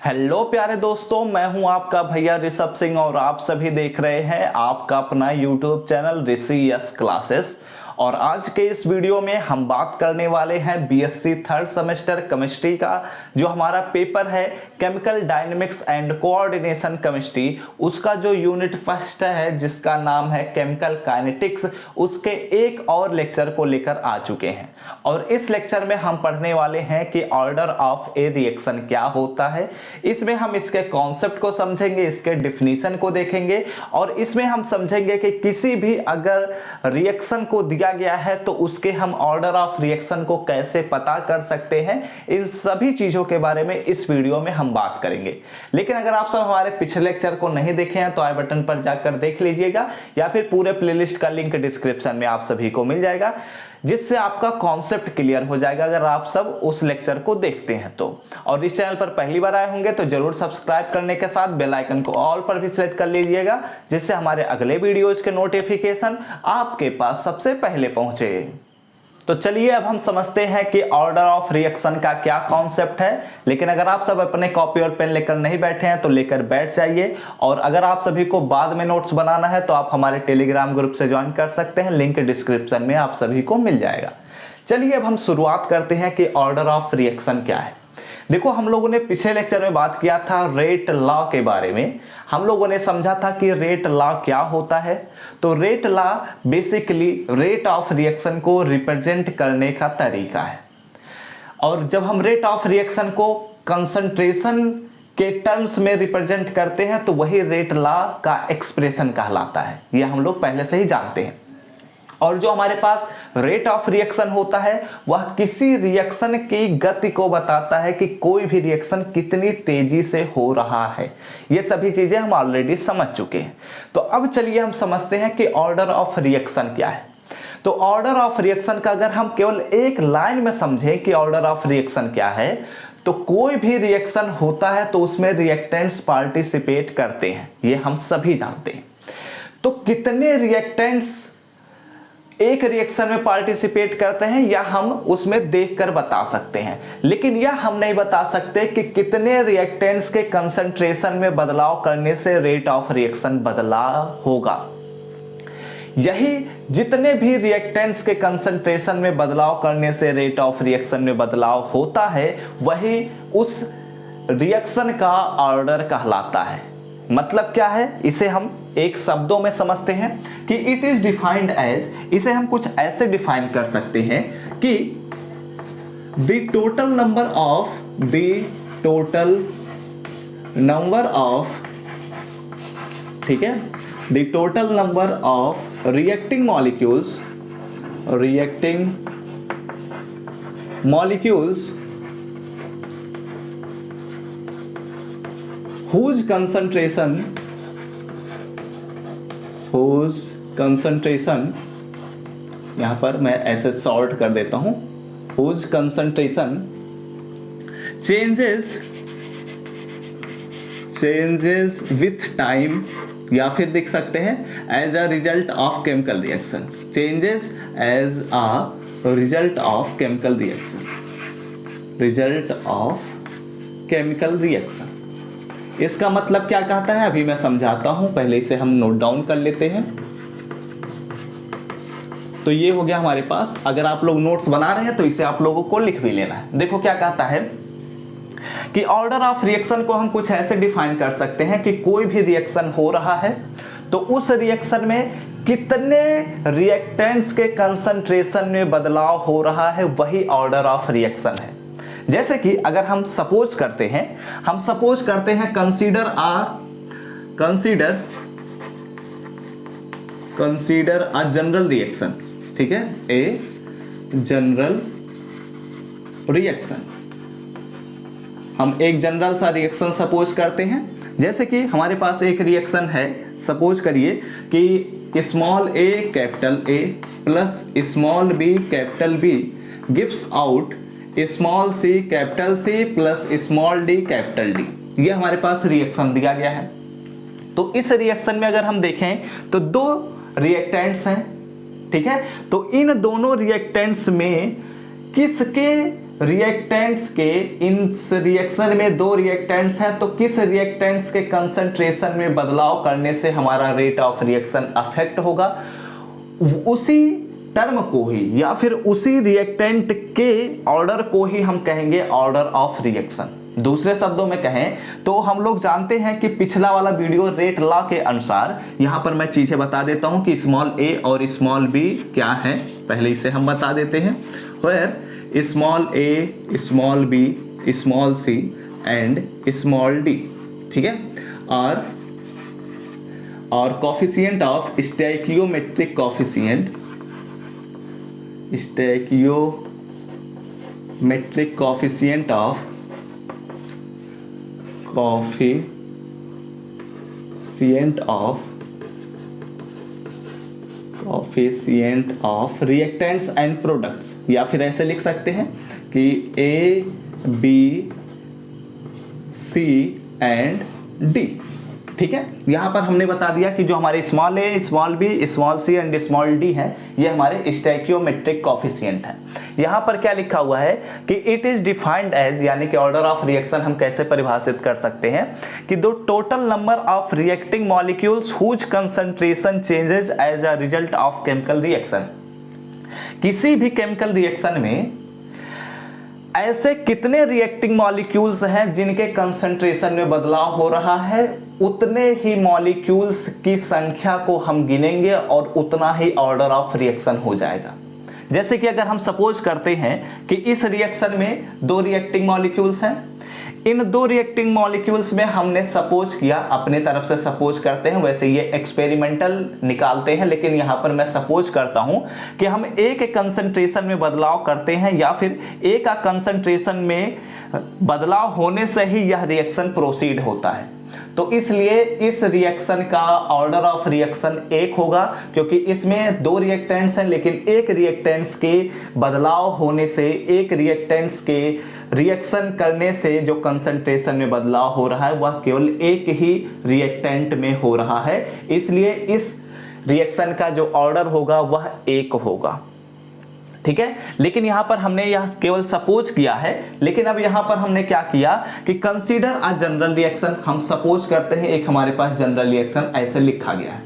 Hello प्यारे दोस्तों, मैं हूं आपका भैया ऋषभ सिंह और आप सभी देख रहे हैं आपका अपना यूट्यूब चैनल ऋषि यस क्लासेस। और आज के इस वीडियो में हम बात करने वाले हैं बीएससी थर्ड सेमेस्टर केमिस्ट्री का जो हमारा पेपर है chemical dynamics and coordination chemistry, उसका जो यूनिट फर्स्ट है जिसका नाम है केमिकल काइनेटिक्स, उसके एक और लेक्चर को लेकर आ चुके हैं। और इस लेक्चर में हम पढ़ने वाले हैं कि ऑर्डर ऑफ ए रिएक्शन क्या होता है। इसमें हम इसके कॉन्सेप्ट को समझेंगे, इसके डिफिनीशन को देखेंगे और इसमें हम समझेंगे कि किसी भी अगर रिएक्शन को दिया गया है तो उसके हम ऑर्डर ऑफ रिएक्शन को कैसे पता कर सकते हैं। इन सभी चीजों के बारे में इस वीडियो में हम बात करेंगे। लेकिन अगर आप सब हमारे पिछले लेक्चर को नहीं देखे हैं तो आई बटन पर जाकर देख लीजिएगा या फिर पूरे प्लेलिस्ट का लिंक डिस्क्रिप्शन में आप सभी को मिल जाएगा, जिससे आपका कॉन्सेप्ट क्लियर हो जाएगा अगर आप सब उस लेक्चर को देखते हैं तो। और इस चैनल पर पहली बार आए होंगे तो जरूर सब्सक्राइब करने के साथ बेल आइकन को ऑल पर भी सेलेक्ट कर लीजिएगा, जिससे हमारे अगले वीडियोज के नोटिफिकेशन आपके पास सबसे पहले पहुंचे। तो चलिए अब हम समझते हैं कि ऑर्डर ऑफ रिएक्शन का क्या कॉन्सेप्ट है। लेकिन अगर आप सब अपने कॉपी और पेन लेकर नहीं बैठे हैं तो लेकर बैठ जाइए। और अगर आप सभी को बाद में नोट्स बनाना है तो आप हमारे टेलीग्राम ग्रुप से ज्वाइन कर सकते हैं, लिंक डिस्क्रिप्शन में आप सभी को मिल जाएगा। चलिए अब हम शुरुआत करते हैं कि ऑर्डर ऑफ रिएक्शन क्या है। देखो, हम लोगों ने पिछले लेक्चर में बात किया था रेट लॉ के बारे में। हम लोगों ने समझा था कि रेट लॉ क्या होता है। तो rate law basically rate of reaction को रिप्रेजेंट करने का तरीका है। और जब हम रेट ऑफ रिएक्शन को कंसंट्रेशन के टर्म्स में रिप्रेजेंट करते हैं तो वही रेट लॉ का एक्सप्रेशन कहलाता है। यह हम लोग पहले से ही जानते हैं। और जो हमारे पास रेट ऑफ रिएक्शन होता है वह किसी रिएक्शन की गति को बताता है कि कोई भी रिएक्शन कितनी तेजी से हो रहा है। ये सभी चीजें हम ऑलरेडी समझ चुके हैं। तो अब चलिए हम समझते हैं कि ऑर्डर ऑफ रिएक्शन क्या है। तो ऑर्डर ऑफ रिएक्शन का अगर हम केवल एक लाइन में समझें कि ऑर्डर ऑफ रिएक्शन क्या है, तो कोई भी रिएक्शन होता है तो उसमें रिएक्टेंट्स पार्टिसिपेट करते हैं, ये हम सभी जानते हैं। तो कितने रिएक्टेंट्स एक रिएक्शन में पार्टिसिपेट करते हैं या हम उसमें देखकर बता सकते हैं, लेकिन यह हम नहीं बता सकते कि कितने रिएक्टेंट्स के कंसंट्रेशन में बदलाव करने से रेट ऑफ रिएक्शन बदलाव होगा। यही जितने भी रिएक्टेंट्स के कंसंट्रेशन में बदलाव करने से रेट ऑफ रिएक्शन में बदलाव होता है, वही उस रिएक्शन का ऑर्डर कहलाता है। मतलब क्या है, इसे हम एक शब्दों में समझते हैं कि इट इज डिफाइंड एज, इसे हम कुछ ऐसे डिफाइन कर सकते हैं कि द टोटल नंबर ऑफ ठीक है, the total number of reacting molecules whose concentration, यहां पर मैं ऐसे सॉर्ट कर देता हूं, whose concentration changes with time, या फिर देख सकते हैं as a result of chemical reaction, changes as a result of chemical reaction। इसका मतलब क्या कहता है अभी मैं समझाता हूं, पहले इसे हम नोट डाउन कर लेते हैं। तो ये हो गया हमारे पास। अगर आप लोग नोट्स बना रहे हैं तो इसे आप लोगों को लिख भी लेना है। देखो क्या कहता है कि ऑर्डर ऑफ रिएक्शन को हम कुछ ऐसे डिफाइन कर सकते हैं कि कोई भी रिएक्शन हो रहा है तो उस रिएक्शन में कितने रिएक्टेंट्स के कंसंट्रेशन में बदलाव हो रहा है, वही ऑर्डर ऑफ रिएक्शन है। जैसे कि अगर हम सपोज करते हैं कंसीडर अ जनरल रिएक्शन, ठीक है, ए जनरल रिएक्शन। हम एक जनरल सा रिएक्शन सपोज करते हैं। जैसे कि हमारे पास एक रिएक्शन है, सपोज करिए कि small a capital A plus small b capital B gives out small c capital C plus small d capital D. ये हमारे पास रिएक्शन दिया गया है। तो इस रिएक्शन में अगर हम देखें तो दो रिएक्टेंट्स हैं, ठीक है। तो इन दोनों रिएक्टेंट्स में किसके रिएक्टेंट्स के, इस रिएक्शन में दो रिएक्टेंट्स हैं, तो किस रिएक्टेंट्स के कंसंट्रेशन में बदलाव करने से हमारा रेट ऑफ रिएक्शन अफेक्ट होगा, उसी टर्म को ही या फिर उसी रिएक्टेंट के ऑर्डर को ही हम कहेंगे ऑर्डर ऑफ रिएक्शन। दूसरे शब्दों में कहें तो हम लोग जानते हैं कि पिछला वाला वीडियो रेट लॉ के अनुसार, यहां पर मैं चीजें बता देता हूं कि स्मॉल a और स्मॉल b क्या है, पहले इसे हम बता देते हैं। Where small a, small b, small c and small d, ठीक है। और coefficient of stoichiometric coefficient, stoichiometric coefficient of coefficient of reactants and products, या फिर ऐसे लिख सकते हैं कि A, B, C and D, ठीक है। यहां पर हमने बता दिया कि जो हमारे small a, small b, small c and small d है, ये हमारे स्टोइकियोमेट्रिक कोफिशिएंट है। यहां पर क्या लिखा हुआ है कि इट इज डिफाइंड एज, यानी कि ऑर्डर ऑफ रिएक्शन हम कैसे परिभाषित कर सकते हैं कि the total number of reacting molecules whose concentration changes as a result of chemical reaction. किसी भी केमिकल रिएक्शन में ऐसे कितने रिएक्टिंग मॉलिक्यूल्स हैं जिनके कंसंट्रेशन में बदलाव हो रहा है, उतने ही मॉलिक्यूल्स की संख्या को हम गिनेंगे और उतना ही ऑर्डर ऑफ रिएक्शन हो जाएगा। जैसे कि अगर हम सपोज करते हैं कि इस रिएक्शन में दो रिएक्टिंग मॉलिक्यूल्स हैं, इन दो रिएक्टिंग मॉलिक्यूल्स में हमने सपोज किया, अपने तरफ से सपोज करते हैं, वैसे ये एक्सपेरिमेंटल निकालते हैं, लेकिन यहां पर मैं सपोज करता हूं कि हम एक कंसंट्रेशन में बदलाव करते हैं या फिर एक कंसंट्रेशन में बदलाव होने से ही यह रिएक्शन प्रोसीड होता है। तो इसलिए इस रिएक्शन का ऑर्डर ऑफ रिएक्शन 1 होगा, क्योंकि इसमें दो रिएक्टेंट्स हैं, लेकिन एक रिएक्टेंट्स के बदलाव होने से, एक रिएक्टेंट्स के रिएक्शन करने से जो कंसंट्रेशन में बदलाव हो रहा है वह केवल एक ही रिएक्टेंट में हो रहा है, इसलिए इस रिएक्शन का जो ऑर्डर होगा वह 1 होगा, ठीक है। लेकिन यहां पर हमने यह केवल सपोज किया है, लेकिन अब यहां पर हमने क्या किया कि कंसीडर अ जनरल रिएक्शन, हम सपोज करते हैं एक हमारे पास जनरल रिएक्शन ऐसे लिखा गया है।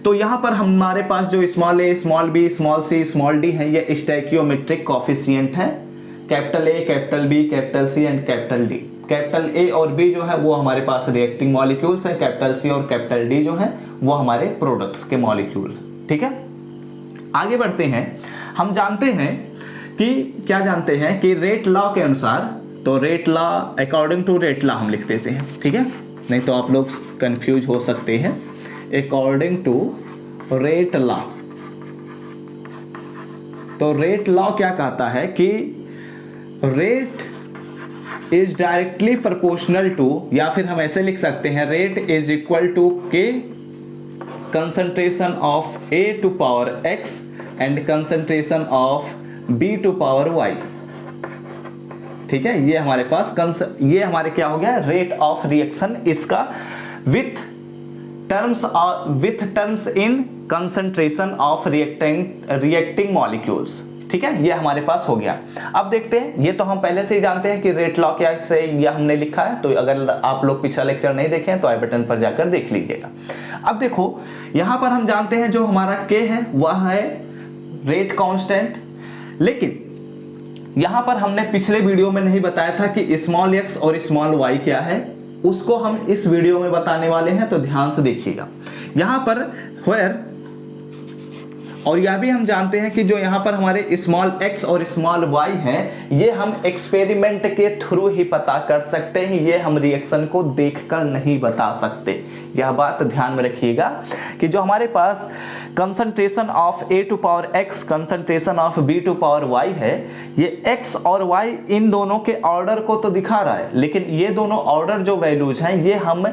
तो यहां पर हमारे पास जो small a, small b, small c, small d है, ये स्टोइकियोमेट्रिक कोफिशिएंट है। Capital A, capital B, capital C and capital D। Capital A और B जो है वो हमारे पास रिएक्टिंग मॉलिक्यूल्स हैं, कैपिटल C और कैपिटल D जो है वो हमारे प्रोडक्ट्स के मॉलिक्यूल, ठीक है। आगे बढ़ते हैं। हम जानते हैं कि क्या जानते हैं कि रेट लॉ के अनुसार, तो rate law, according to rate law हम लिख देते हैं, ठीक है, नहीं तो आप लोग कंफ्यूज हो सकते हैं। अकॉर्डिंग टू रेट लॉ, तो रेट लॉ क्या कहता है कि rate is directly proportional to, या फिर हम ऐसे लिख सकते हैं रेट इज इक्वल टू के concentration of A to power X and concentration of B to power Y, ठीक है। ये हमारे पास ये हमारे क्या हो गया, रेट ऑफ रिएक्शन, इसका with terms in concentration of reacting molecules, ठीक है, ये हमारे पास हो गया। अब देखते हैं, ये तो हम पहले से ही जानते हैं कि रेट लॉ क्या से ये हमने लिखा है, तो अगर आप लोग पिछला लेक्चर नहीं देखे हैं तो आई बटन पर जाकर देख लीजिएगा। अब देखो यहां पर हम जानते हैं जो हमारा K है वह है रेट कांस्टेंट, लेकिन यहां पर हमने पिछले वीडियो में नहीं बताया था कि स्मॉल x और स्मॉल y क्या है, उसको हम इस वीडियो में बताने वाले हैं, तो ध्यान से देखिएगा। यहां पर वेयर, और यह भी हम जानते हैं कि जो यहाँ पर हमारे स्मॉल x और स्मॉल y हैं, ये हम एक्सपेरिमेंट के थ्रू ही पता कर सकते हैं, ये हम रिएक्शन को देखकर नहीं बता सकते। यह बात ध्यान में रखिएगा कि जो हमारे पास concentration of A to power X, concentration of B to power Y है, ये X और Y इन दोनों के ऑर्डर को तो दिखा रहा है, लेकिन ये दोनों ऑर्डर जो वैल्यूज हैं ये हम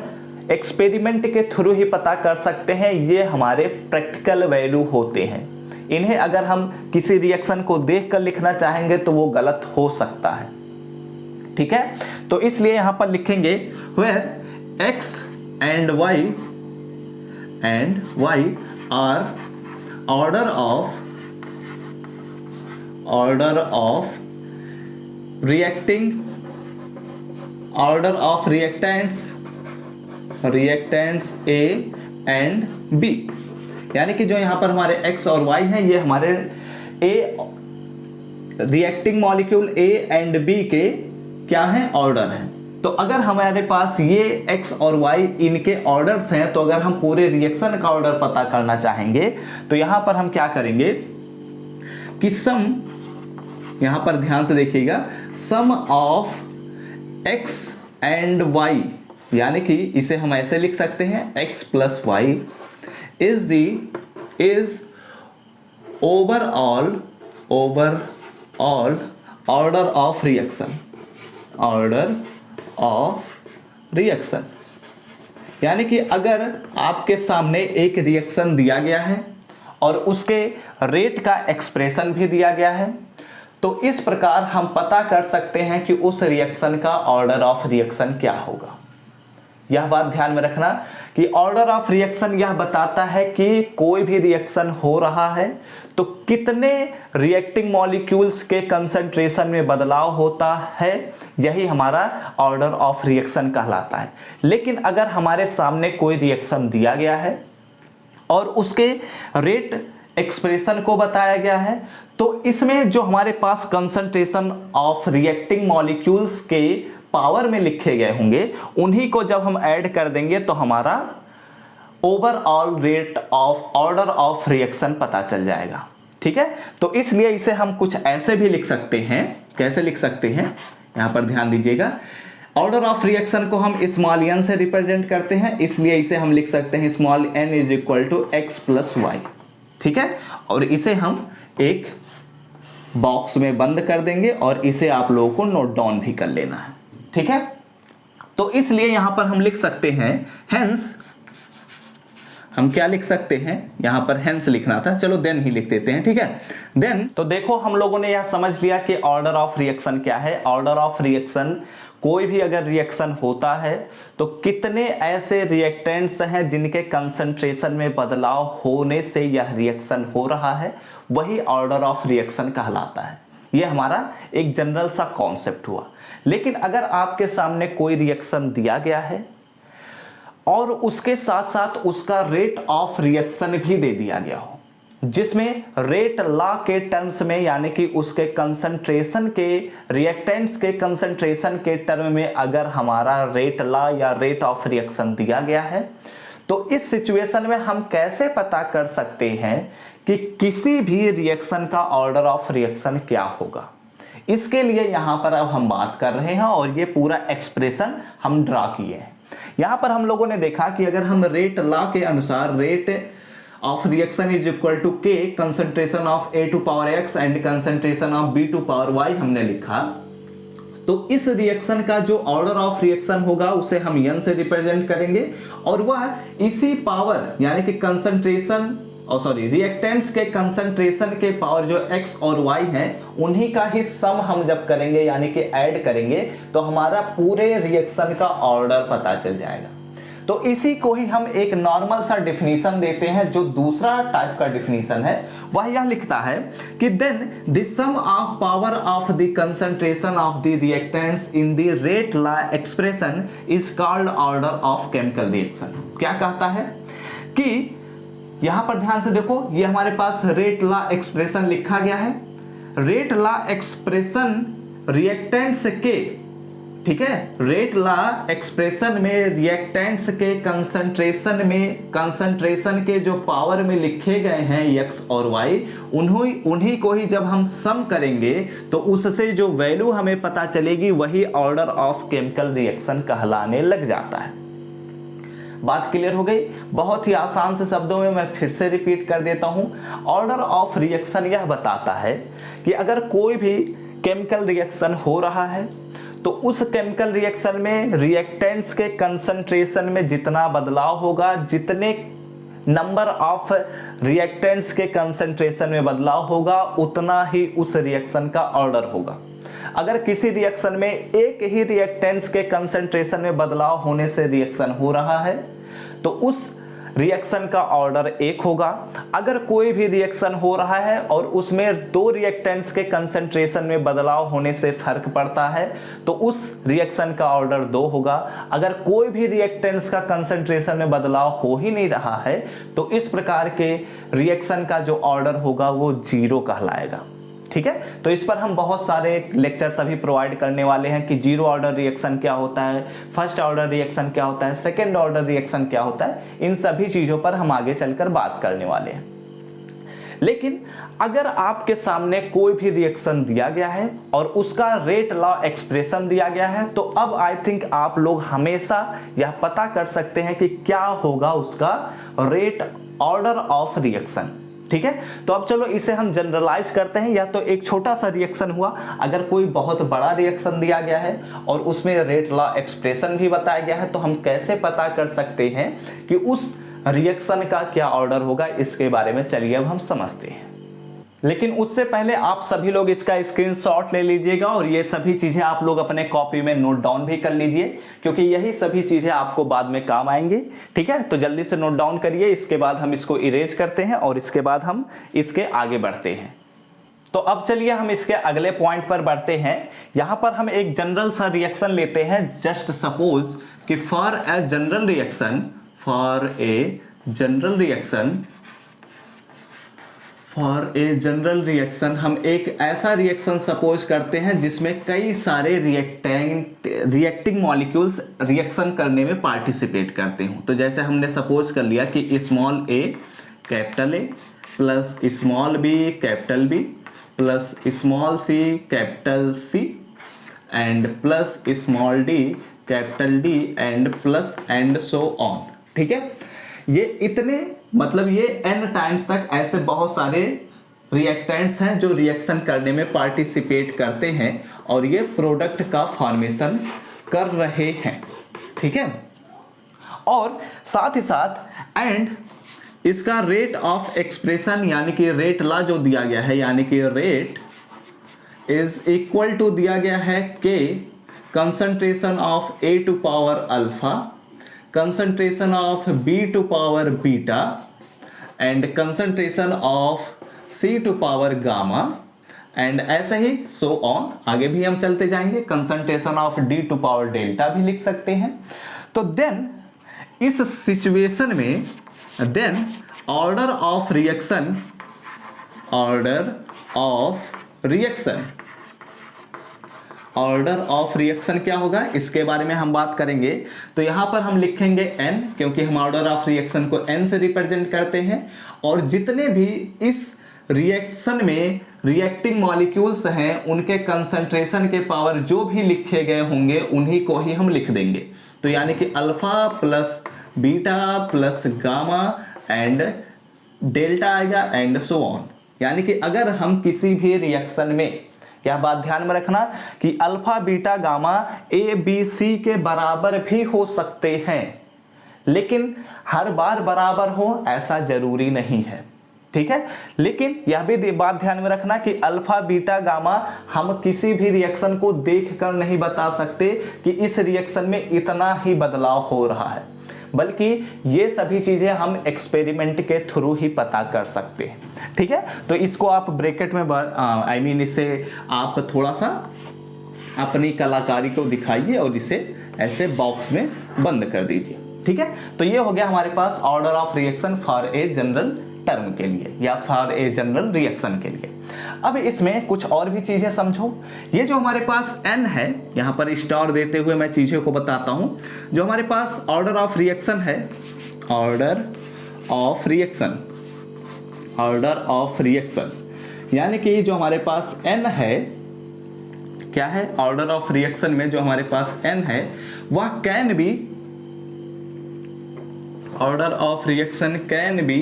एक्सपेरिमेंट के थ्रू ही पता कर सकते हैं, ये हमारे प्रैक्टिकल वैल्यू होते हैं। इन्हें अगर हम किसी रिएक्शन को देखकर लिखना चाहेंगे तो वो गलत हो सकता है, ठीक है। तो इसलिए यहां पर लिखेंगे where x and y are order of reacting order of reactants A and B, यानी कि जो यहाँ पर हमारे x और y हैं ये हमारे a reacting molecule A and B के क्या हैं, ऑर्डर हैं। तो अगर हमारे पास ये x और y इनके ऑर्डर्स हैं, तो अगर हम पूरे रिएक्शन का ऑर्डर पता करना चाहेंगे तो यहां पर हम क्या करेंगे कि सम, यहां पर ध्यान से देखिएगा, सम ऑफ x एंड y, यानी कि इसे हम ऐसे लिख सकते हैं x plus y is overall order of reaction. यानी कि अगर आपके सामने एक रिएक्शन दिया गया है और उसके रेट का एक्सप्रेशन भी दिया गया है, तो इस प्रकार हम पता कर सकते हैं कि उस रिएक्शन का ऑर्डर ऑफ रिएक्शन क्या होगा। यह बात ध्यान में रखना कि ऑर्डर ऑफ रिएक्शन यह बताता है कि कोई भी रिएक्शन हो रहा है तो कितने रिएक्टिंग मॉलिक्यूल्स के कंसंट्रेशन में बदलाव होता है, यही हमारा ऑर्डर ऑफ रिएक्शन कहलाता है। लेकिन अगर हमारे सामने कोई रिएक्शन दिया गया है और उसके रेट एक्सप्रेशन को बताया गया है, तो इसमें जो हमारे पास कंसंट्रेशन ऑफ रिएक्टिंग मॉलिक्यूल्स के पावर में लिखे गए होंगे, उन्हीं को जब हम ऐड कर देंगे तो हमारा overall rate of order of reaction पता चल जाएगा। ठीक है, तो इसलिए इसे हम कुछ ऐसे भी लिख सकते हैं। कैसे लिख सकते हैं, यहां पर ध्यान दीजिएगा। ऑर्डर ऑफ रिएक्शन को हम स्मॉल n से रिप्रेजेंट करते हैं, इसलिए इसे हम लिख सकते हैं small n is equal to x plus y. ठीक है, और इसे हम एक बॉक्स में बंद कर देंगे और इसे आप लोगों को नोट डाउन भी कर लेना है। ठीक है, तो इसलिए यहां पर हम लिख सकते हैं हेंस, हम क्या लिख सकते हैं, यहां पर हेंस लिखना था, चलो देन ही लिख देते हैं। ठीक है, देन तो देखो हम लोगों ने यह समझ लिया कि ऑर्डर ऑफ रिएक्शन क्या है। ऑर्डर ऑफ रिएक्शन, कोई भी अगर रिएक्शन होता है तो कितने ऐसे रिएक्टेंट्स हैं जिनके कंसंट्रेशन में बदलाव होने से यह रिएक्शन हो रहा है, वही ऑर्डर ऑफ रिएक्शन कहलाता है। यह हमारा एक जनरल सा कॉन्सेप्ट हुआ। लेकिन अगर आपके सामने कोई रिएक्शन दिया गया है और उसके साथ साथ उसका रेट ऑफ रिएक्शन भी दे दिया गया हो, जिसमें रेट लॉ के टर्म्स में, यानी कि उसके कंसंट्रेशन के, रिएक्टेंट्स के कंसंट्रेशन के टर्म में अगर हमारा रेट लॉ या रेट ऑफ रिएक्शन दिया गया है, तो इस सिचुएशन में हम कैसे पता कर सकते हैं कि किसी भी रिएक्शन का ऑर्डर ऑफ रिएक्शन क्या होगा। इसके लिए यहां पर अब हम बात कर रहे हैं और ये पूरा एक्सप्रेशन हम ड्रा किए हैं। यहां पर हम लोगों ने देखा कि अगर हम रेट लॉ के अनुसार rate of reaction is equal to के concentration of A to power X and concentration of B to power Y हमने लिखा, तो इस रिएक्शन का जो ऑर्डर ऑफ रिएक्शन होगा उसे हम n से रिप्रेजेंट करेंगे और वह इसी पावर, यानी कि कंसंट्रेशन रिएक्टेंट्स के कंसंट्रेशन के पावर जो x और y हैं, उन्हीं का ही सम हम जब करेंगे, यानी कि ऐड करेंगे, तो हमारा पूरे रिएक्शन का ऑर्डर पता चल जाएगा। तो इसी को ही हम एक नॉर्मल सा डिफिनीशन देते हैं। जो दूसरा टाइप का डिफिनीशन है वह यह लिखता है कि then the sum of power of the concentration of the reactants in the rate law expression is called order of chemical reaction. क्या कहता है कि यहां पर ध्यान से देखो, ये हमारे पास रेट लॉ एक्सप्रेशन लिखा गया है। रेट लॉ एक्सप्रेशन रिएक्टेंट्स के, ठीक है, रेट लॉ एक्सप्रेशन में रिएक्टेंट्स के कंसंट्रेशन के जो पावर में लिखे गए हैं x और y, उन्हीं को ही जब हम सम करेंगे तो उससे जो वैल्यू हमें पता चलेगी वही ऑर्डर ऑफ केमिकल रिएक्शन कहलाने लग जाता है। बात क्लियर हो गई। बहुत ही आसान से शब्दों में मैं फिर से रिपीट कर देता हूं। ऑर्डर ऑफ रिएक्शन यह बताता है कि अगर कोई भी केमिकल रिएक्शन हो रहा है तो उस केमिकल रिएक्शन में रिएक्टेंट्स के कंसंट्रेशन में जितना बदलाव होगा, जितने नंबर ऑफ रिएक्टेंट्स के कंसंट्रेशन में बदलाव होगा, उतना ही उस रिएक्शन का ऑर्डर होगा। अगर किसी रिएक्शन में एक ही रिएक्टेंट्स के कंसंट्रेशन में बदलाव होने से रिएक्शन हो रहा है तो उस रिएक्शन का ऑर्डर 1 होगा। अगर कोई भी रिएक्शन हो रहा है और उसमें 2 रिएक्टेंट्स के कंसंट्रेशन में बदलाव होने से फर्क पड़ता है तो उस रिएक्शन का ऑर्डर 2 होगा। अगर कोई भी रिएक्टेंट्स का कंसंट्रेशन में बदलाव हो ही नहीं रहा है तो इस प्रकार के रिएक्शन का जो ऑर्डर होगा वो 0 कहलाएगा। ठीक है, तो इस पर हम बहुत सारे लेक्चर्स अभी प्रोवाइड करने वाले हैं कि जीरो ऑर्डर रिएक्शन क्या होता है, फर्स्ट ऑर्डर रिएक्शन क्या होता है, सेकेंड ऑर्डर रिएक्शन क्या होता है, इन सभी चीजों पर हम आगे चलकर बात करने वाले हैं। लेकिन अगर आपके सामने कोई भी रिएक्शन दिया गया है और उसका रेट लॉ एक्सप्रेशन दिया गया है तो अब आई थिंक आप लोग हमेशा यह पता कर सकते हैं कि क्या होगा उसका रेट ऑर्डर ऑफ रिएक्शन। ठीक है, तो अब चलो इसे हम जनरलाइज करते हैं। या तो एक छोटा सा रिएक्शन हुआ, अगर कोई बहुत बड़ा रिएक्शन दिया गया है और उसमें रेट लॉ एक्सप्रेशन भी बताया गया है तो हम कैसे पता कर सकते हैं कि उस रिएक्शन का क्या ऑर्डर होगा, इसके बारे में चलिए अब हम समझते हैं। लेकिन उससे पहले आप सभी लोग इसका स्क्रीनशॉट ले लीजिएगा और ये सभी चीजें आप लोग अपने कॉपी में नोट डाउन भी कर लीजिए क्योंकि यही सभी चीजें आपको बाद में काम आएंगे। ठीक है, तो जल्दी से नोट डाउन करिए, इसके बाद हम इसको इरेज करते हैं और इसके बाद हम इसके आगे बढ़ते हैं। तो अब चलिए हम इसके अगले पॉइंट पर बढ़ते हैं। यहां पर हम एक जनरल सा रिएक्शन लेते हैं। जस्ट सपोज कि फॉर ए जनरल रिएक्शन हम एक ऐसा रिएक्शन सपोज करते हैं जिसमें कई सारे रिएक्टिंग मॉलिक्यूल्स रिएक्शन करने में पार्टिसिपेट करते हो। तो जैसे हमने सपोज कर लिया कि small a capital A plus small b capital B plus small c capital C and plus small d capital D and plus and so on. ठीक है, ये इतने मतलब ये n टाइम्स तक ऐसे बहुत सारे रिएक्टेंट्स हैं जो रिएक्शन करने में पार्टिसिपेट करते हैं और ये प्रोडक्ट का फॉर्मेशन कर रहे हैं। ठीक है, और साथ ही साथ एंड इसका रेट ऑफ एक्सप्रेशन यानी कि रेट लॉ जो दिया गया है, यानी कि रेट इज इक्वल टू दिया गया है k concentration of a to power alpha, concentration of B to power beta and concentration of C to power gamma and ऐसा ही so on आगे भी हम चलते जाएंगे। concentration of D to power delta भी लिख सकते हैं। तो then इस सिचुएशन में then order of रिएक्शन क्या होगा इसके बारे में हम बात करेंगे। तो यहां पर हम लिखेंगे n क्योंकि हम ऑर्डर ऑफ रिएक्शन को n से रिप्रेजेंट करते हैं और जितने भी इस रिएक्शन में रिएक्टिंग मॉलिक्यूल्स हैं उनके कंसंट्रेशन के पावर जो भी लिखे गए होंगे उन्हीं को ही हम लिख देंगे। तो यानी कि alpha plus beta plus gamma and delta आएगा एंड सो ऑन। यानी कि अगर हम किसी भी रिएक्शन में, यह बात ध्यान में रखना कि alpha beta gamma A B C के बराबर भी हो सकते हैं लेकिन हर बार बराबर हो ऐसा जरूरी नहीं है। ठीक है, लेकिन यह भी बात ध्यान में रखना कि अल्फा बीटा गामा हम किसी भी रिएक्शन को देखकर नहीं बता सकते कि इस रिएक्शन में इतना ही बदलाव हो रहा है, बल्कि ये सभी चीजें हम एक्सपेरिमेंट के थ्रू ही पता कर सकते हैं। ठीक है, तो इसको आप ब्रैकेट में इसे आप थोड़ा सा अपनी कलाकारी को दिखाइए और इसे ऐसे बॉक्स में बंद कर दीजिए। ठीक है, तो ये हो गया हमारे पास order of reaction for a general term के लिए या फॉर ए जनरल रिएक्शन के लिए। अब इसमें कुछ और भी चीजें समझो। ये जो हमारे पास n है, यहां पर स्टार देते हुए मैं चीजों को बताता हूं। जो हमारे पास ऑर्डर ऑफ रिएक्शन है, ऑर्डर ऑफ रिएक्शन यानी कि जो हमारे पास n है, क्या है ऑर्डर ऑफ रिएक्शन में जो हमारे पास n है वह can be, order of reaction can be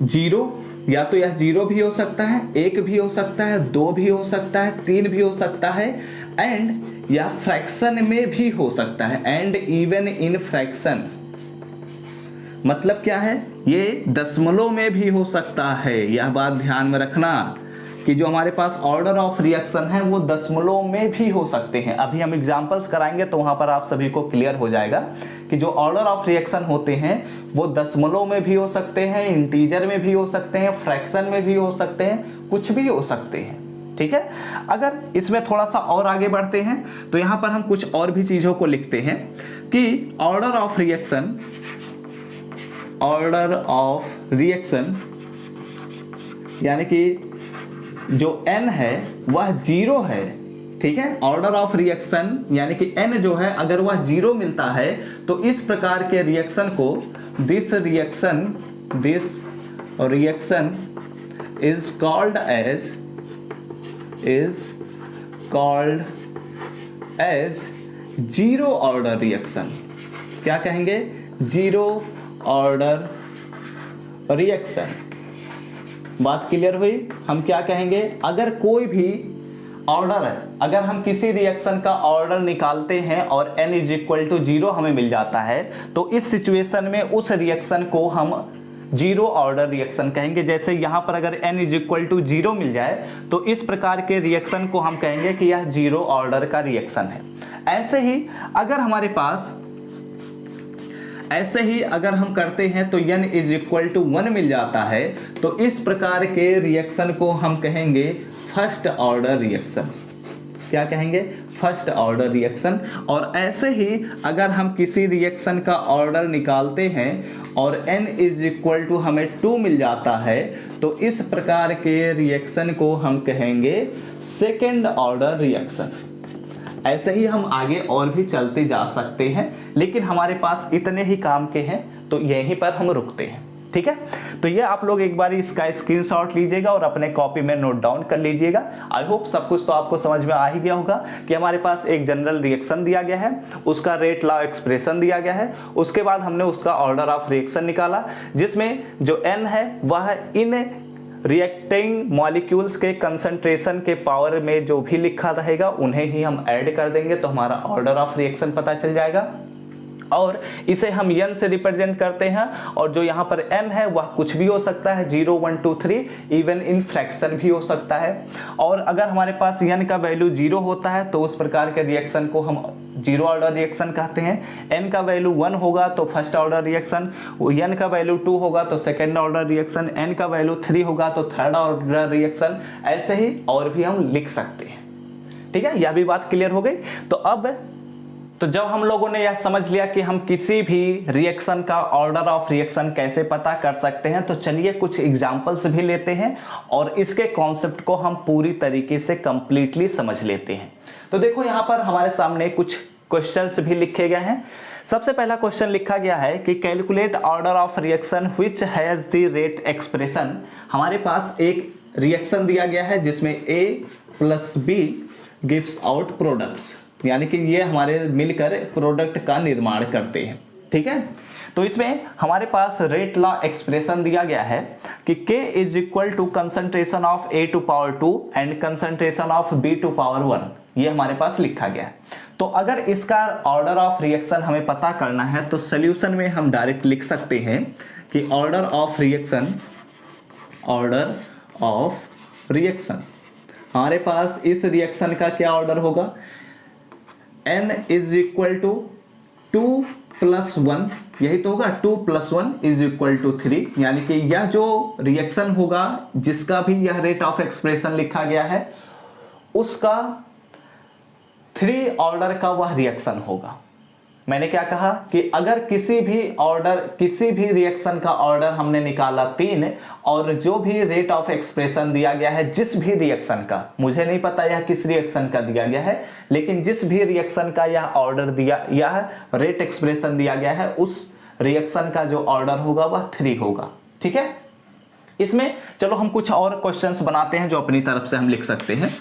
0, या तो यह 0 भी हो सकता है, 1 भी हो सकता है, 2 भी हो सकता है, 3 भी हो सकता है एंड या फ्रैक्शन में भी हो सकता है एंड इवन इन फ्रैक्शन। मतलब क्या है, ये दशमलव में भी हो सकता है। यह बात ध्यान में रखना कि जो हमारे पास ऑर्डर ऑफ रिएक्शन है वो दशमलव में भी हो सकते हैं। अभी हम एग्जांपल्स कराएंगे तो वहां पर आप सभी को क्लियर हो जाएगा कि जो ऑर्डर ऑफ रिएक्शन होते हैं वो दशमलव में भी हो सकते हैं, इंटीजर में भी हो सकते हैं, फ्रैक्शन में भी हो सकते हैं, कुछ भी हो सकते हैं। ठीक है, अगर इसमें थोड़ा सा और आगे बढ़ते हैं तो यहां पर हम कुछ और भी चीजों को लिखते हैं कि ऑर्डर ऑफ रिएक्शन यानी कि जो n है वह 0 है। ठीक है, ऑर्डर ऑफ रिएक्शन यानी कि n जो है अगर वह 0 मिलता है तो इस प्रकार के रिएक्शन को this reaction is called as zero order reaction. क्या कहेंगे? Zero order reaction. बात क्लियर हुई? हम क्या कहेंगे? अगर कोई भी ऑर्डर है, अगर हम किसी रिएक्शन का ऑर्डर निकालते हैं और n इज इक्वल टू 0 हमें मिल जाता है तो इस सिचुएशन में उस रिएक्शन को हम जीरो ऑर्डर रिएक्शन कहेंगे। जैसे यहां पर अगर n इज इक्वल टू 0 मिल जाए तो इस प्रकार के रिएक्शन को हम कहेंगे कि यह जीरो ऑर्डर का रिएक्शन है। ऐसे ही अगर हम करते हैं तो n इज इक्वल टू 1 मिल जाता है तो इस प्रकार के रिएक्शन को हम कहेंगे फर्स्ट ऑर्डर रिएक्शन। क्या कहेंगे? First order reaction. और ऐसे ही अगर हम किसी रिएक्शन का ऑर्डर निकालते हैं और n इज इक्वल टू हमें 2 मिल जाता है तो इस प्रकार के रिएक्शन को हम कहेंगे सेकेंड ऑर्डर रिएक्शन। ऐसे ही हम आगे और भी चलते जा सकते हैं, लेकिन हमारे पास इतने ही काम के हैं तो यहीं पर हम रुकते हैं। ठीक है, तो ये आप लोग एक बार इसका स्क्रीनशॉट लीजिएगा और अपने कॉपी में नोट डाउन कर लीजिएगा। आई होप सब कुछ तो आपको समझ में आ ही गया होगा कि हमारे पास एक जनरल रिएक्शन दिया गया है, उसका रेट लॉ एक्सप्रेशन दिया गया है, उसके बाद हमने उसका ऑर्डर ऑफ रिएक्शन निकाला जिसमें जो n है वह इन रिएक्टिंग मॉलिक्यूल्स के कंसंट्रेशन के पावर में जो भी लिखा रहेगा उन्हें ही हम ऐड कर देंगे तो हमारा ऑर्डर ऑफ रिएक्शन पता चल जाएगा। और इसे हम n से रिप्रेजेंट करते हैं और जो यहाँ पर n है वह कुछ भी हो सकता है, 0 1 2 3, इवन इन फ्रैक्शन भी हो सकता है। और अगर हमारे पास n का वैल्यू 0 होता है तो उस प्रकार के रिएक्शन को हम जीरो ऑर्डर रिएक्शन कहते हैं। n का वैल्यू 1 होगा तो फर्स्ट ऑर्डर रिएक्शन, n का वैल्यू 2 होगा तो सेकेंड ऑर्डर रिएक्शन, n का वैल्यू 3 होगा तो थर्ड ऑर्डर रिएक्शन। ऐसे ही और भी हम लिख सकते हैं। ठीक है, यह भी बात क्लियर हो गई। तो जब हम लोगों ने यह समझ लिया कि हम किसी भी रिएक्शन का ऑर्डर ऑफ रिएक्शन कैसे पता कर सकते हैं तो चलिए कुछ एग्जांपल्स भी लेते हैं और इसके कॉन्सेप्ट को हम पूरी तरीके से कंप्लीटली समझ लेते हैं। तो देखो यहाँ पर हमारे सामने कुछ क्वेश्चंस भी लिखे गए हैं। सबसे पहला क्वेश्चन लिखा गया है कि calculate order of reaction which has the rate expression. हमारे पास एक रिएक्शन दिया गया है जिसमें A plus B gives out products, यानी कि ये हमारे मिलकर प्रोडक्ट का निर्माण करते हैं। ठीक है, तो इसमें हमारे पास रेट लॉ एक्सप्रेशन दिया गया है कि K is equal to concentration of A to power 2 and concentration of B to power 1, ये हमारे पास लिखा गया है। तो अगर इसका ऑर्डर ऑफ रिएक्शन हमें पता करना है तो सोल्यूशन में हम डायरेक्ट लिख सकते हैं कि ऑर्डर ऑफ रिएक्शन हमारे पास इस रिएक्शन का क्या ऑर्डर होगा? n is equal to 2 plus 1, यही तो होगा, 2 प्लस 1 इज इक्वल टू 3, यानी कि यह जो रिएक्शन होगा जिसका भी यह रेट ऑफ एक्सप्रेशन लिखा गया है उसका 3 ऑर्डर का वह रिएक्शन होगा। मैंने क्या कहा कि अगर किसी भी रिएक्शन का ऑर्डर हमने निकाला 3 और जो भी रेट ऑफ एक्सप्रेशन दिया गया है जिस भी रिएक्शन का, मुझे नहीं पता यह किस रिएक्शन का दिया गया है, लेकिन जिस भी रिएक्शन का यह ऑर्डर दिया, यह रेट एक्सप्रेशन दिया गया है, उस रिएक्शन का जो ऑर्डर होगा वह 3 होगा। ठीक है, इसमें चलो हम कुछ और क्वेश्चंस बनाते हैं जो अपनी तरफ से हम लिख सकते हैं।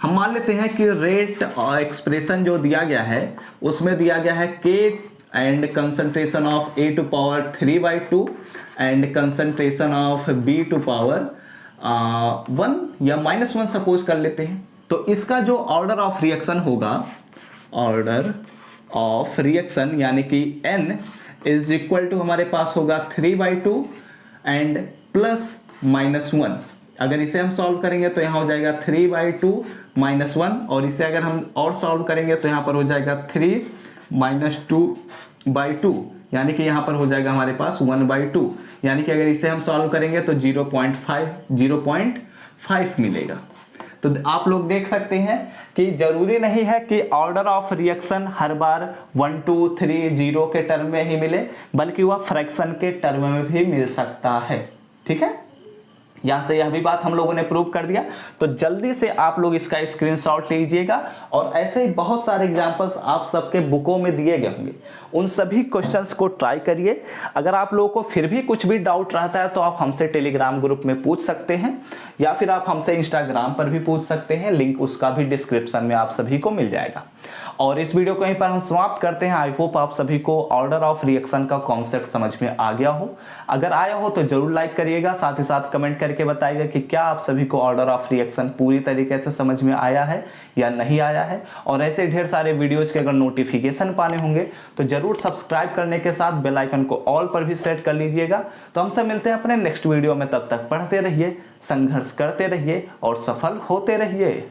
हम मान लेते हैं कि रेट एक्सप्रेशन जो दिया गया है उसमें दिया गया है K and concentration of A to power 3/2 and concentration of B to power 1 या -1 सपोज कर लेते हैं। तो इसका जो ऑर्डर ऑफ रिएक्शन होगा, ऑर्डर ऑफ रिएक्शन यानी कि n इज इक्वल टू हमारे पास होगा 3/2 एंड प्लस -1, अगर इसे हम सॉल्व करेंगे तो यहाँ हो जाएगा 3/2 - 1, और इसे अगर हम और सॉल्व करेंगे तो यहाँ पर हो जाएगा 3 - 2/2, यानी कि यहाँ पर हो जाएगा हमारे पास 1/2, यानी कि अगर इसे हम सॉल्व करेंगे तो 0.5 मिलेगा। तो आप लोग देख सकते हैं कि जरूरी नहीं है कि ऑर्डर ऑफ रिएक्शन हर बार 1 2 3 0 के टर्म में ही मिले, बल्कि वह फ्रैक्शन के टर्म में भी मिल सकता है। ठीक है, यहाँ से यह भी बात हम लोगों ने प्रूव कर दिया। तो जल्दी से आप लोग इसका स्क्रीनशॉट लीजिएगा, और ऐसे ही बहुत सारे एग्जांपल्स आप सबके बुकों में दिए गए होंगे, उन सभी क्वेश्चंस को ट्राई करिए। अगर आप लोगों को फिर भी कुछ भी डाउट रहता है तो आप हमसे टेलीग्राम ग्रुप में पूछ सकते हैं, या फिर आप हमसे इंस्टाग्राम पर भी पूछ सकते हैं, लिंक उसका भी डिस्क्रिप्शन में आप सभी को मिल जाएगा। और इस वीडियो को यहीं पर हम समाप्त करते हैं। आई होप आप सभी को ऑर्डर ऑफ रिएक्शन का कॉन्सेप्ट समझ में आ गया हो। अगर आया हो तो जरूर लाइक करिएगा, साथ ही साथ कमेंट करके बताइएगा कि क्या आप सभी को ऑर्डर ऑफ रिएक्शन पूरी तरीके से समझ में आया है या नहीं आया है। और ऐसे ढेर सारे वीडियोज के अगर नोटिफिकेशन पाने होंगे तो जरूर सब्सक्राइब करने के साथ बेल आइकन को ऑल पर भी सेट कर लीजिएगा। तो हमसे मिलते हैं अपने नेक्स्ट वीडियो में, तब तक पढ़ते रहिए, संघर्ष करते रहिए और सफल होते रहिए।